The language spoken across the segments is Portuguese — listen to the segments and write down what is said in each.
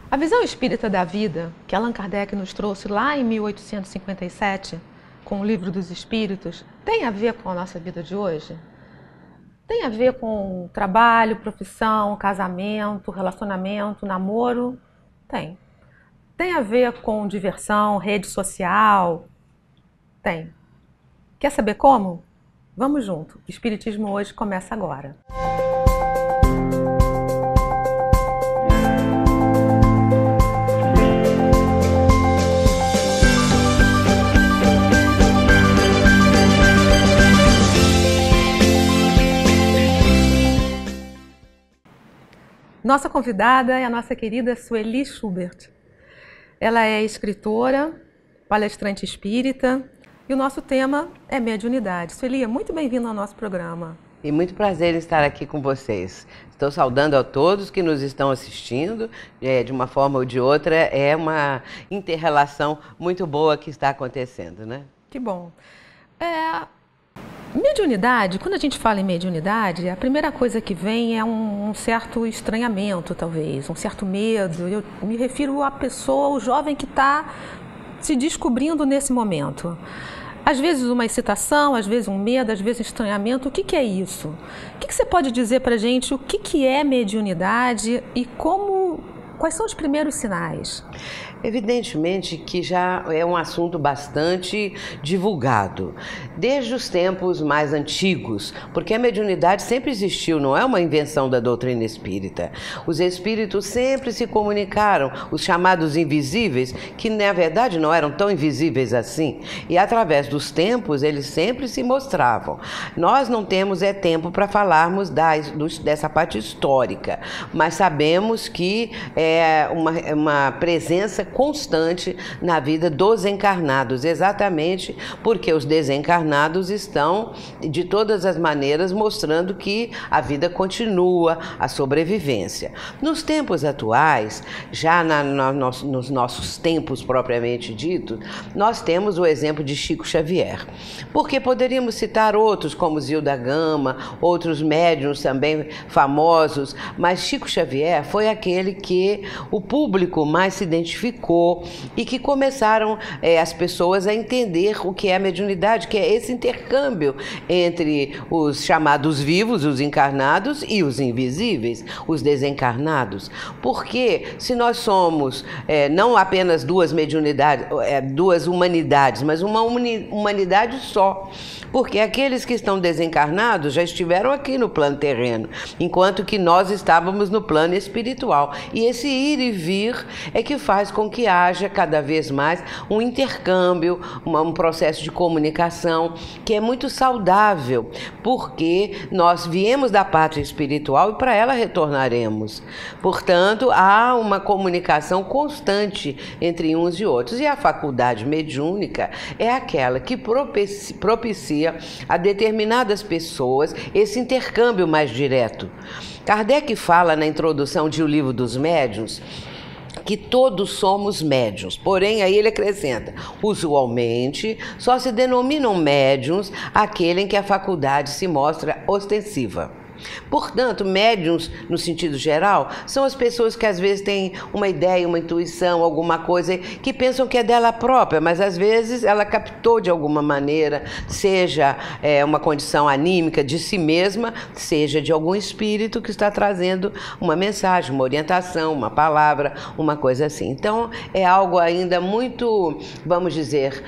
A visão espírita da vida, que Allan Kardec nos trouxe lá em 1857, com o Livro dos Espíritos, tem a ver com a nossa vida de hoje? Tem a ver com trabalho, profissão, casamento, relacionamento, namoro? Tem. Tem a ver com diversão, rede social? Tem. Quer saber como? Vamos junto. O Espiritismo hoje começa agora. Nossa convidada é a nossa querida Sueli Schubert. Ela é escritora, palestrante espírita e o nosso tema é mediunidade. Sueli, muito bem-vinda ao nosso programa. E muito prazer em estar aqui com vocês. Estou saudando a todos que nos estão assistindo. De uma forma ou de outra, é uma inter-relação muito boa que está acontecendo, né? Que bom. Mediunidade, quando a gente fala em mediunidade, a primeira coisa que vem é um certo estranhamento, talvez, um certo medo. Eu me refiro à pessoa, ao jovem que está se descobrindo nesse momento. Às vezes uma excitação, às vezes um medo, às vezes um estranhamento. O que é isso? O que você pode dizer para a gente o que é mediunidade e quais são os primeiros sinais? Evidentemente que já é um assunto bastante divulgado, desde os tempos mais antigos, porque a mediunidade sempre existiu, não é uma invenção da doutrina espírita. Os espíritos sempre se comunicaram, os chamados invisíveis, que na verdade não eram tão invisíveis assim, e através dos tempos eles sempre se mostravam. Nós não temos tempo para falarmos dessa parte histórica, mas sabemos que é uma presença constante na vida dos encarnados, exatamente porque os desencarnados estão de todas as maneiras mostrando que a vida continua, a sobrevivência. Nos tempos atuais, já nos nossos tempos propriamente dito, nós temos o exemplo de Chico Xavier, porque poderíamos citar outros como Zilda Gama, outros médiuns também famosos, mas Chico Xavier foi aquele que o público mais se identificou e que começaram as pessoas a entender o que é a mediunidade, que é esse intercâmbio entre os chamados vivos, os encarnados, e os invisíveis, os desencarnados. Porque se nós somos não apenas duas mediunidades, duas humanidades, mas uma humanidade só, porque aqueles que estão desencarnados já estiveram aqui no plano terreno, enquanto que nós estávamos no plano espiritual. E esse ir e vir é que faz com que haja cada vez mais um intercâmbio, um processo de comunicação que é muito saudável, porque nós viemos da pátria espiritual e para ela retornaremos. Portanto, há uma comunicação constante entre uns e outros. E a faculdade mediúnica é aquela que propicia a determinadas pessoas esse intercâmbio mais direto. Kardec fala na introdução de O Livro dos Médiuns que todos somos médiuns, porém aí ele acrescenta, usualmente só se denominam médiuns aquele em que a faculdade se mostra ostensiva. Portanto, médiuns, no sentido geral, são as pessoas que às vezes têm uma ideia, uma intuição, alguma coisa que pensam que é dela própria, mas às vezes ela captou de alguma maneira, seja uma condição anímica de si mesma, seja de algum espírito que está trazendo uma mensagem, uma orientação, uma palavra, uma coisa assim. Então, é algo ainda muito, vamos dizer,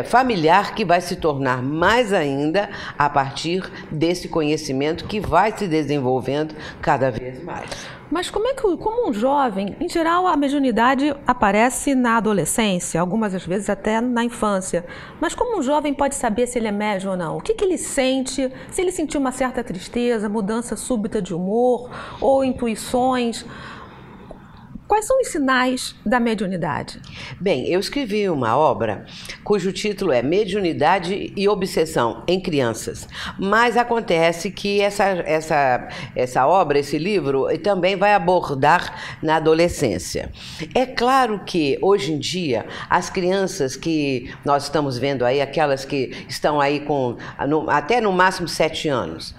familiar, que vai se tornar mais ainda a partir desse conhecimento que vai se desenvolvendo cada vez mais. Mas como um jovem, em geral a mediunidade aparece na adolescência, algumas das vezes até na infância, mas como um jovem pode saber se ele é médium ou não? O que ele sente, se ele sentiu uma certa tristeza, mudança súbita de humor ou intuições? Quais são os sinais da mediunidade? Bem, eu escrevi uma obra cujo título é Mediunidade e Obsessão em Crianças, mas acontece que essa obra, esse livro, também vai abordar na adolescência. É claro que, hoje em dia, as crianças que nós estamos vendo aí, aquelas que estão aí com até no máximo 7 anos,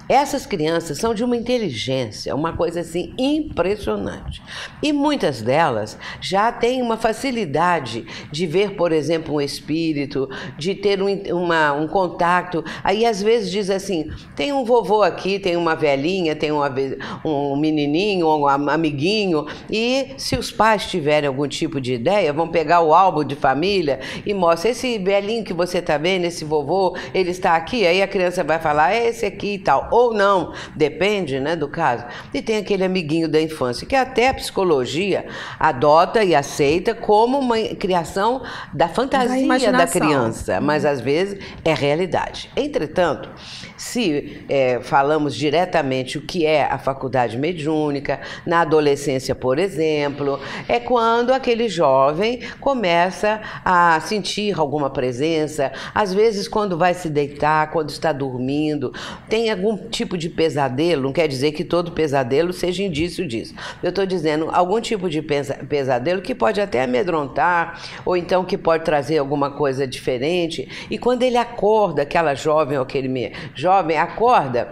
Essas crianças são de uma inteligência, uma coisa assim impressionante. E muitas delas já têm uma facilidade de ver, por exemplo, um espírito, de ter um contato. Aí às vezes diz assim, tem um vovô aqui, tem uma velhinha, tem um menininho, um amiguinho, e se os pais tiverem algum tipo de ideia, vão pegar o álbum de família e mostra, esse velhinho que você está vendo, esse vovô, ele está aqui, aí a criança vai falar, é esse aqui e tal, ou não, depende, né, do caso. E tem aquele amiguinho da infância, que até a psicologia adota e aceita como uma criação da fantasia da criança, mas às vezes é realidade. Entretanto, se falamos diretamente o que é a faculdade mediúnica, na adolescência, por exemplo, é quando aquele jovem começa a sentir alguma presença, às vezes quando vai se deitar, quando está dormindo, tem algum tipo de pesadelo, não quer dizer que todo pesadelo seja indício disso. Eu estou dizendo algum tipo de pesadelo que pode até amedrontar, ou então que pode trazer alguma coisa diferente, e quando ele acorda, aquela jovem ou aquele jovem acorda,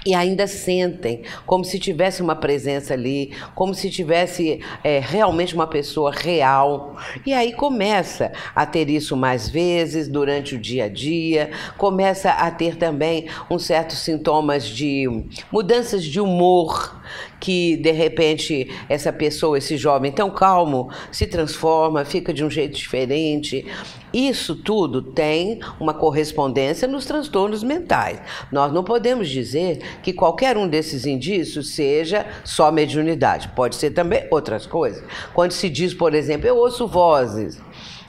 e ainda sentem como se tivesse uma presença ali, como se tivesse realmente uma pessoa real. E aí começa a ter isso mais vezes durante o dia a dia, começa a ter também uns certos sintomas de mudanças de humor, que de repente essa pessoa, esse jovem tão calmo, se transforma, fica de um jeito diferente. Isso tudo tem uma correspondência nos transtornos mentais. Nós não podemos dizer que qualquer um desses indícios seja só mediunidade. Pode ser também outras coisas. Quando se diz, por exemplo, eu ouço vozes,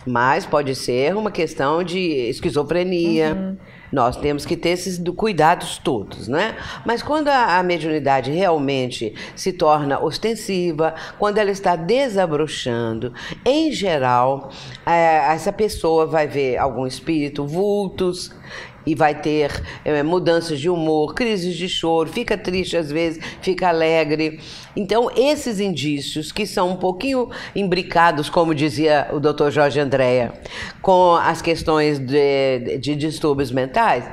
mas pode ser uma questão de esquizofrenia. Nós temos que ter esses cuidados todos, né? Mas quando a mediunidade realmente se torna ostensiva, quando ela está desabrochando, em geral, essa pessoa vai ver algum espírito, vultos, e vai ter mudanças de humor, crises de choro, fica triste às vezes, fica alegre. Então, esses indícios que são um pouquinho imbricados, como dizia o Dr. Jorge Andréa, com as questões de distúrbios mentais,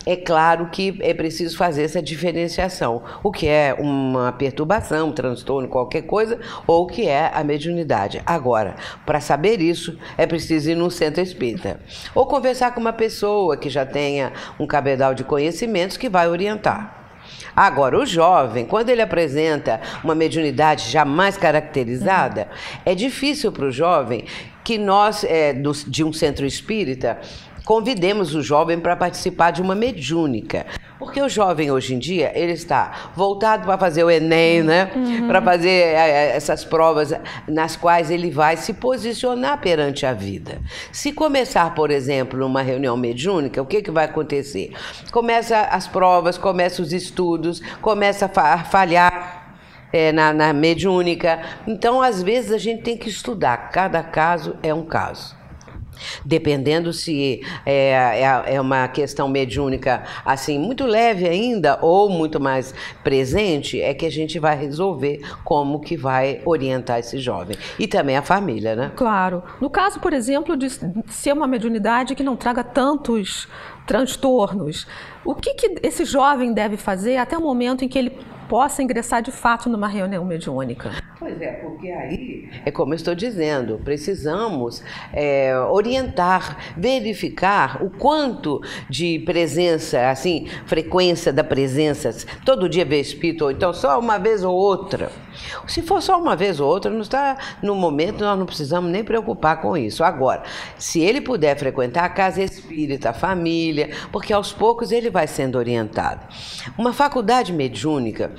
é claro que é preciso fazer essa diferenciação. O que é uma perturbação, um transtorno, qualquer coisa, ou o que é a mediunidade. Agora, para saber isso, é preciso ir num centro espírita. Ou conversar com uma pessoa que já tenha um cabedal de conhecimentos que vai orientar. Agora, o jovem, quando ele apresenta uma mediunidade já mais caracterizada, é difícil para o jovem que nós, de um centro espírita, convidemos o jovem para participar de uma mediúnica. Porque o jovem hoje em dia, ele está voltado para fazer o Enem, né? Para fazer essas provas nas quais ele vai se posicionar perante a vida. Se começar, por exemplo, uma reunião mediúnica, o que vai acontecer? Começa as provas, começa os estudos, começa a falhar na mediúnica. Então, às vezes, a gente tem que estudar. Cada caso é um caso. Dependendo se é uma questão mediúnica assim muito leve ainda ou muito mais presente, é que a gente vai resolver como que vai orientar esse jovem e também a família, né? Claro. No caso, por exemplo, de ser uma mediunidade que não traga tantos transtornos, o que esse jovem deve fazer até o momento em que ele possa ingressar de fato numa reunião mediúnica? Pois é, porque aí, é como eu estou dizendo, precisamos orientar, verificar o quanto de presença, assim, frequência da presença, todo dia ver espírito, ou então só uma vez ou outra. Se for só uma vez ou outra, não está no momento, nós não precisamos nem preocupar com isso. Agora, se ele puder frequentar a casa espírita, a família, porque aos poucos ele vai sendo orientado. Uma faculdade mediúnica,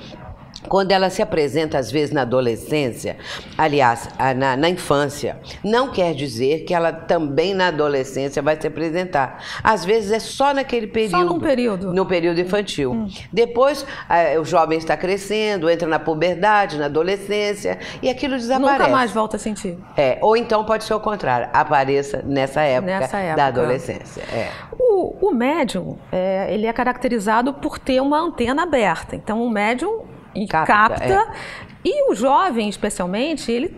quando ela se apresenta, às vezes, na adolescência, aliás, na infância, não quer dizer que ela também na adolescência vai se apresentar. Às vezes é só naquele período. Só num período. No período infantil. Depois, o jovem está crescendo, entra na puberdade, na adolescência, e aquilo desaparece. Nunca mais volta a sentir. Ou então pode ser o contrário, apareça nessa época da adolescência. O médium, ele é caracterizado por ter uma antena aberta. Então, o médium capta. E o jovem, especialmente, ele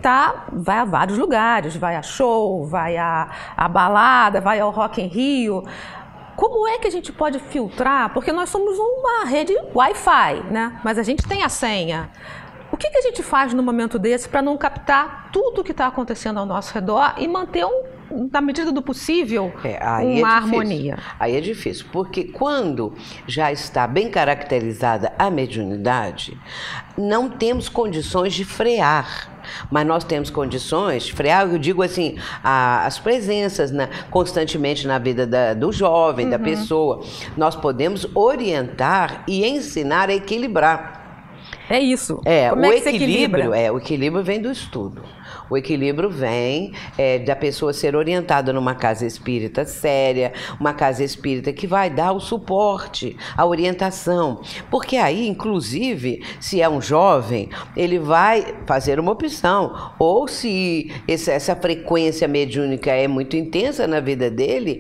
vai a vários lugares, vai a show, vai a balada, vai ao Rock in Rio. como é que a gente pode filtrar? Porque nós somos uma rede Wi-Fi, né? Mas a gente tem a senha. O que a gente faz no momento desse para não captar tudo o que está acontecendo ao nosso redor e manter, na medida do possível, uma harmonia? Aí é difícil, porque quando já está bem caracterizada a mediunidade, não temos condições de frear. Mas nós temos condições de frear, eu digo assim, as presenças constantemente na vida do jovem, da pessoa. Nós podemos orientar e ensinar a equilibrar. É isso. Como é que o equilíbrio vem do estudo. O equilíbrio vem da pessoa ser orientada numa casa espírita séria, uma casa espírita que vai dar o suporte, a orientação. Porque aí, inclusive, se é um jovem, ele vai fazer uma opção. Ou se essa frequência mediúnica é muito intensa na vida dele,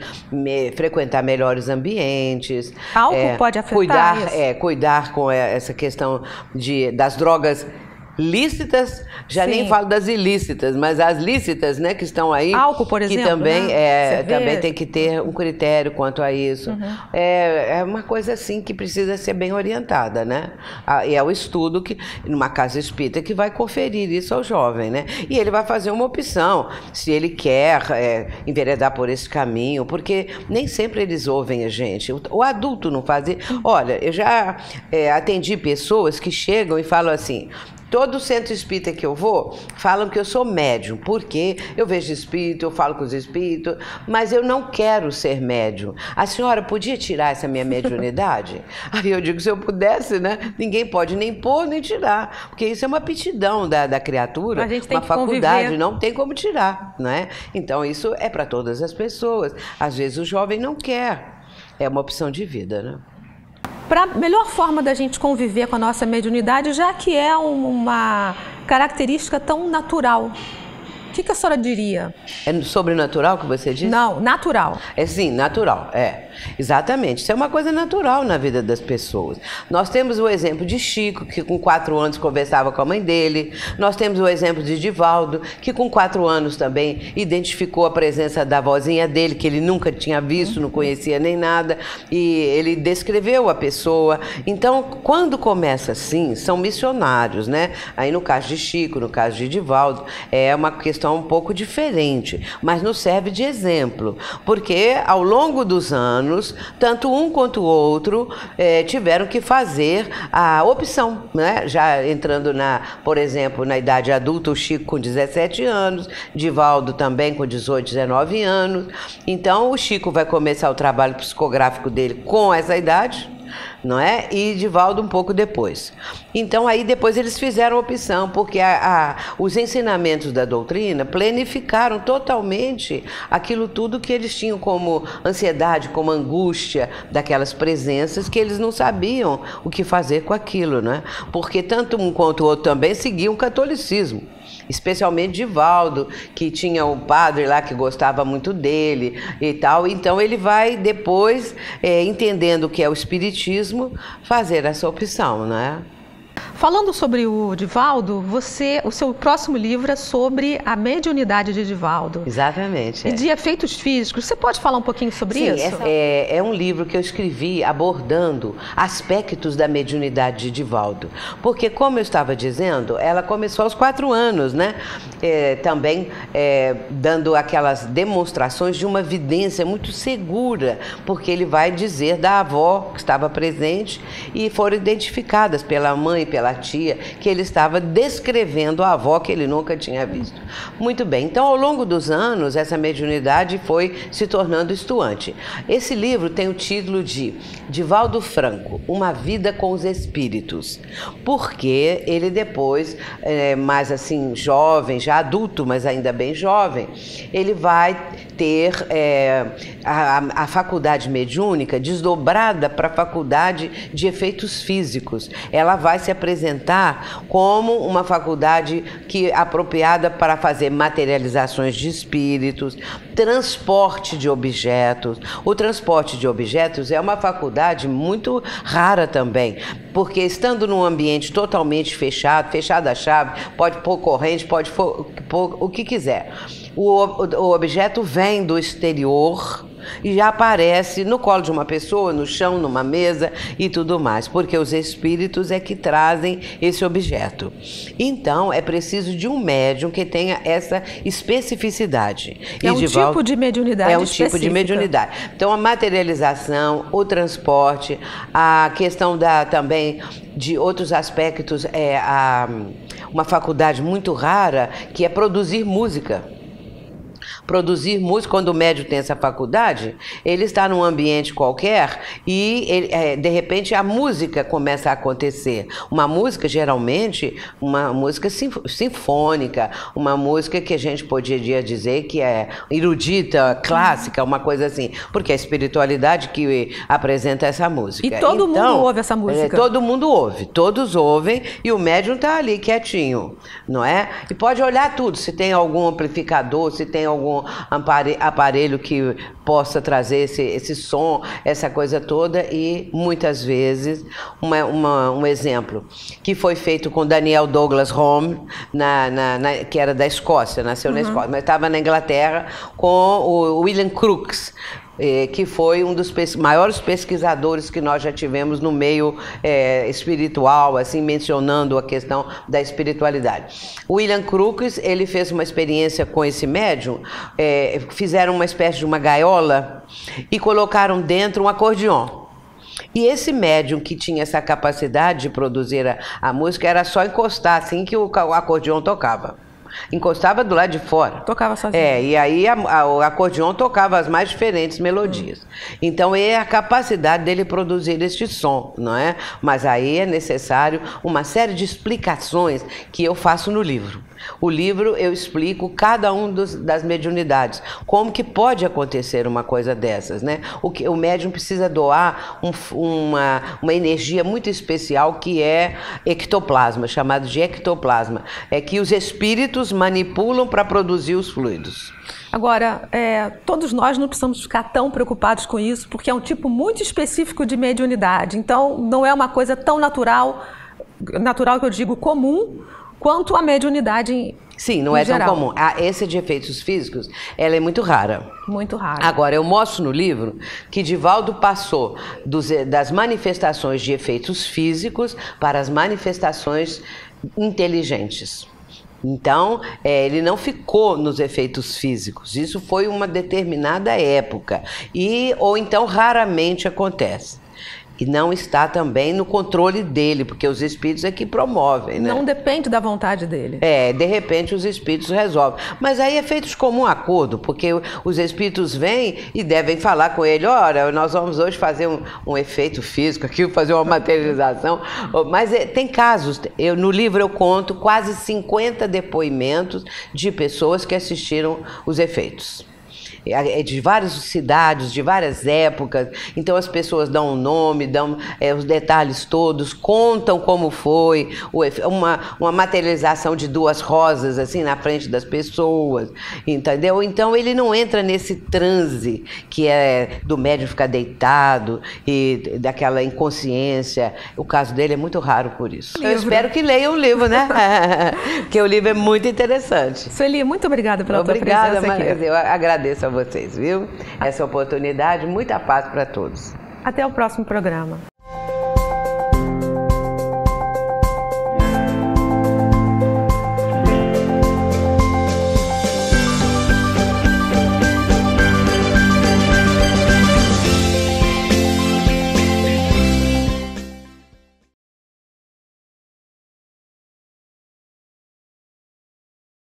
frequentar melhores ambientes. Álcool pode afetar isso? Cuidar com essa questão das drogas lícitas, nem falo das ilícitas, mas as lícitas, né, que estão aí. Álcool, por exemplo, que também, né? Também tem que ter um critério quanto a isso. É uma coisa assim que precisa ser bem orientada, né? E é o estudo numa casa espírita que vai conferir isso ao jovem, né? E ele vai fazer uma opção, se ele quer enveredar por esse caminho, porque nem sempre eles ouvem a gente. O adulto não faz. Olha, eu já atendi pessoas que chegam e falam assim: todo centro espírita que eu vou, falam que eu sou médium, porque eu vejo espírito, eu falo com os espíritos, mas eu não quero ser médium. A senhora podia tirar essa minha mediunidade? Aí eu digo, se eu pudesse, né? Ninguém pode nem pôr, nem tirar, porque isso é uma aptidão da criatura, uma faculdade, conviver. Não tem como tirar, né? Então isso é para todas as pessoas. Às vezes o jovem não quer, é uma opção de vida, né? Para a melhor forma da gente conviver com a nossa mediunidade, já que é uma característica tão natural, o que a senhora diria? É sobrenatural que você disse? Não, natural. Sim, natural, exatamente. Isso é uma coisa natural na vida das pessoas. Nós temos o exemplo de Chico, que com 4 anos conversava com a mãe dele. Nós temos o exemplo de Divaldo, que com 4 anos também identificou a presença da vozinha dele, que ele nunca tinha visto, não conhecia nem nada, e ele descreveu a pessoa. Então, quando começa assim, são missionários, né? Aí no caso de Chico, no caso de Divaldo, é uma questão um pouco diferente, mas nos serve de exemplo, porque ao longo dos anos, tanto um quanto o outro tiveram que fazer a opção, né? Já entrando por exemplo, na idade adulta, o Chico com 17 anos, Divaldo também com 18, 19 anos. Então o Chico vai começar o trabalho psicográfico dele com essa idade, não é? E Divaldo um pouco depois. Então aí depois eles fizeram a opção, porque os ensinamentos da doutrina planificaram totalmente aquilo tudo que eles tinham como ansiedade, como angústia daquelas presenças, que eles não sabiam o que fazer com aquilo, né? Porque tanto um quanto o outro também seguiam o catolicismo. Especialmente Divaldo, que tinha um padre lá que gostava muito dele e tal. Então ele vai depois, entendendo o que é o espiritismo, fazer essa opção, né? Falando sobre o Divaldo, o seu próximo livro é sobre a mediunidade de Divaldo. Exatamente. E de efeitos físicos. Você pode falar um pouquinho sobre isso? É um livro que eu escrevi abordando aspectos da mediunidade de Divaldo. Porque, como eu estava dizendo, ela começou aos 4 anos, né? Também dando aquelas demonstrações de uma vidência muito segura, porque ele vai dizer da avó que estava presente e foram identificadas pela mãe, pela tia, que ele estava descrevendo a avó que ele nunca tinha visto. Muito bem, então ao longo dos anos essa mediunidade foi se tornando estuante. Esse livro tem o título de Divaldo Franco, Uma Vida com os Espíritos, porque ele depois, mais assim jovem, já adulto, mas ainda bem jovem, ele vai ter a faculdade mediúnica desdobrada para a faculdade de efeitos físicos. Ela vai se apresentar como uma faculdade apropriada para fazer materializações de espíritos, transporte de objetos. O transporte de objetos é uma faculdade muito rara também, porque estando num ambiente totalmente fechado a chave, pode pôr corrente, pode pôr o que quiser. O objeto vem do exterior, e já aparece no colo de uma pessoa, no chão, numa mesa e tudo mais, porque os espíritos é que trazem esse objeto. Então, é preciso de um médium que tenha essa especificidade. É um tipo de mediunidade específica. É um tipo de mediunidade. Então, a materialização, o transporte, a questão também de outros aspectos, uma faculdade muito rara, que é produzir música. Produzir música, quando o médium tem essa faculdade, ele está num ambiente qualquer e, de repente, a música começa a acontecer. Uma música, geralmente, uma música sinfônica, uma música que a gente poderia dizer que é erudita, clássica, uma coisa assim, porque é a espiritualidade que apresenta essa música. E todo mundo ouve essa música. Todo mundo ouve, todos ouvem e o médium está ali quietinho, não é? E pode olhar tudo, se tem algum amplificador, se tem algum aparelho que possa trazer esse som, essa coisa toda. E muitas vezes, um exemplo que foi feito com Daniel Douglas Home, que era da Escócia, nasceu na Escócia, mas estava na Inglaterra, com o William Crookes, que foi um dos maiores pesquisadores que nós já tivemos no meio espiritual, assim, mencionando a questão da espiritualidade. O William Crookes, ele fez uma experiência com esse médium, fizeram uma espécie de uma gaiola e colocaram dentro um acordeon. E esse médium que tinha essa capacidade de produzir a música, era só encostar assim que o acordeon tocava. Encostava do lado de fora. Tocava sozinho. E aí o acordeon tocava as mais diferentes melodias. Então é a capacidade dele produzir este som, não é? Mas aí é necessário uma série de explicações que eu faço no livro. O livro eu explico cada um das mediunidades, como que pode acontecer uma coisa dessas, né? O médium precisa doar uma energia muito especial, que é ectoplasma, chamado de ectoplasma. É que os espíritos manipulam para produzir os fluidos. Agora, todos nós não precisamos ficar tão preocupados com isso, porque é um tipo muito específico de mediunidade. Então, não é uma coisa tão natural que eu digo comum, quanto a mediunidade. Sim, não é tão comum. Esse de efeitos físicos, ela é muito rara. Muito rara. Agora, eu mostro no livro que Divaldo passou das manifestações de efeitos físicos para as manifestações inteligentes. Então, ele não ficou nos efeitos físicos. Isso foi uma determinada época. Ou então, raramente acontece. E não está também no controle dele, porque os espíritos é que promovem, né? Não depende da vontade dele. De repente os espíritos resolvem. Mas aí é feito de comum acordo, porque os espíritos vêm e devem falar com ele: olha, nós vamos hoje fazer um efeito físico aqui, fazer uma materialização. Mas tem casos, no livro eu conto quase 50 depoimentos de pessoas que assistiram os efeitos. De várias cidades, de várias épocas. Então as pessoas dão um nome, dão os detalhes todos, contam como foi uma materialização de duas rosas assim na frente das pessoas, entendeu? Então ele não entra nesse transe que é do médium ficar deitado e daquela inconsciência. O caso dele é muito raro por isso. Eu espero que leiam o livro, né? Porque o livro é muito interessante. Sueli, muito obrigada pela tua presença aqui. Obrigada, eu agradeço a vocês, viu? Essa oportunidade, muita paz para todos. Até o próximo programa.